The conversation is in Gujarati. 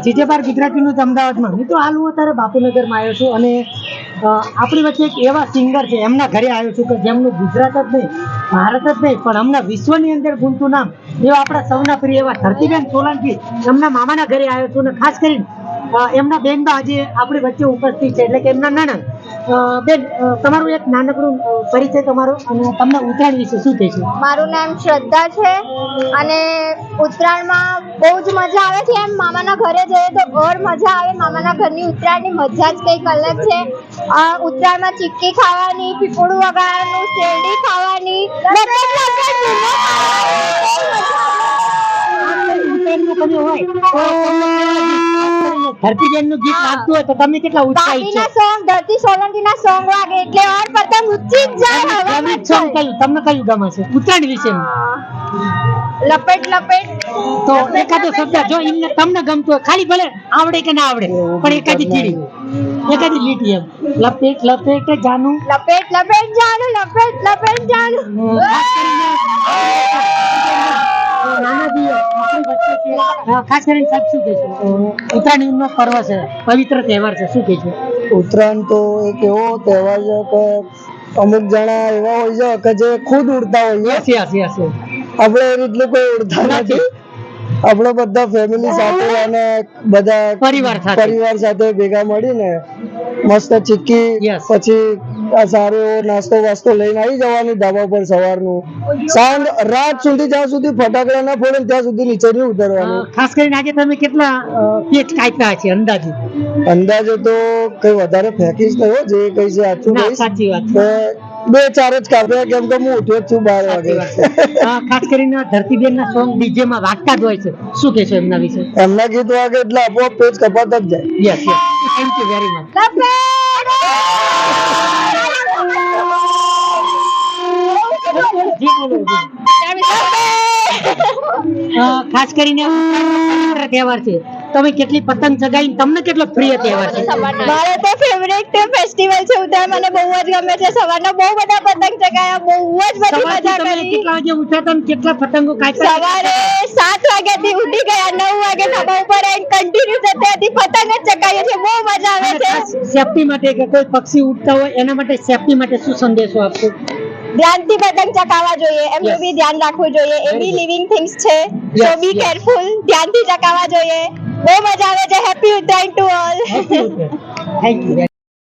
ચીચેબાર ગુજરાતી ન્યૂઝ અમદાવાદમાં મિત્રો હાલ હું અત્યારે બાપુનગરમાં આવ્યો છું અને આપણી વચ્ચે એક એવા સિંગર છે એમના ઘરે આવ્યો છું કે જેમનું ગુજરાત જ નહીં ભારત જ નહીં પણ હમણાં વિશ્વની અંદર ગુંજતું નામ એવા આપણા સૌના પ્રિય એવા ધરતીબેન સોલંકી એમના મામાના ઘરે આવ્યો છું અને ખાસ કરીને એમના બેન આજે આપણી વચ્ચે ઉપસ્થિત છે એટલે કે એમના નણંદ બેન તમારું એક નાનકડું પરિચય તમારો અને તમને ઉત્તરાયણ વિશે શું કહે છે? મારું નામ શ્રદ્ધા છે અને ઉત્તરાયણમાં બહુ જ મજા આવે છે. એમ મામાના ઘરે જઈએ તો ઓર મજા આવે. મામાના ઘરની ઉત્તરાયણની મજા જ કંઈક અલગ છે. ઉત્તરાયણમાં ચીક્કી ખાવાની, પીપળું વગાડવાનું, શેરડી ખાવાની, ધરતીબેન નું ગીત લાગતું હોય તો તમે કેટલા ઉત્સાહિત છો? સોંગ ધરતી સોલંકીના સોંગ વાગે એટલે ઓર પતંગ ઊંચી જ જાય. સોંગ કયું તમને કયું ગમે છે ઉત્તરાયણ વિશે? લપેટ લપેટ. તો એકાદો શબ્દ જો એમને તમને ગમતું હોય ખાલી ભલે આવડે કે ના આવડે પણ એકાદી કીડી એકાદી લીટી એમ લપેટ લપેટ જાનું લપેટ લપેટ જાનું લપેટ લપેટ જાનું. ખાસ કરીને સાહેબ શું કહેશો? ઉત્તરાયણ નો પર્વ છે, પવિત્ર તહેવાર છે, શું કહેશો? ઉત્તરાયણ તો એક એવો તહેવાર છે કે અમુક જણા એવા હોય છે કે જે ખુદ ઉડતા હોય છે. આપણે એટલું કોઈ ઉડતા નથી. આપણે બધા ફેમિલી સાથે અને બધા પરિવાર સાથે ભેગા મળીને મસ્ત ચીક્કી પછી સારો નાસ્તો વાસ્તો લઈને આવી જવાનું ધાબા પર સવારનું. સાંજ રાત સુધી જ્યાં સુધી ફટાકડા ના ફોડે ત્યાં સુધી નીચે નહીં ઉતરવાનું. ખાસ કરીને આજે તમે કેટલા પેચ કાપ્યા છે અંદાજે? અંદાજે તો કઈ વધારે ફેંકીશ નહીં, જે કઈ છે સાચું કહીશ. સાચી વાત. 2-4 જ કાપ્યા કેમ કે હું ઉઠ્યો છું 12 વાગે. ખાસ કરીને ધરતીબેન ના સોંગ ડીજે માં વાગતા જ હોય છે, શું કહેશો એમના વિશે? એમના ગીત વાગે એટલે આપોઆપ પેજ કપાતા જ જાય. Yes thank you very much. ખાસ કરીને તહેવાર છે, તમે કેટલી પતંગ ચગાવી, તમને કેટલો પ્રિય તહેવાર છે? મારો તો ફેવરેટ ફેસ્ટિવલ છે ઉત્તરાયણ. મને બહુ જ ગમે છે. સવારના બહુ બધા પતંગ ચગાવ્યા, બહુ જ બધી મજા કરી. કેટલા વાગે ઉઠ્યા તમે, કેટલા પતંગો કાપ્યા? સવારે 7 વાગ્યાથી ઉઠી ગયા, 9 વાગે ધાબા ઉપર આવીને કન્ટિન્યુ ત્યાંથી પતંગ જ ચગાવીએ છીએ. બહુ મજા આવે છે. સેફટી માટે કે કોઈ પક્ષી ઉડતા હોય એના માટે સેફટી માટે શું સંદેશો આપશો? ધ્યાનથી પતંગ ચગાવવા જોઈએ, એમનું બી ધ્યાન રાખવું જોઈએ. એ બી લિવિંગ થિંગ્સ છે, સો બી કેરફુલ. ધ્યાનથી ચગાવવા જોઈએ. બહુ મજા આવે છે. Happy Uttarayan to all. Thank you.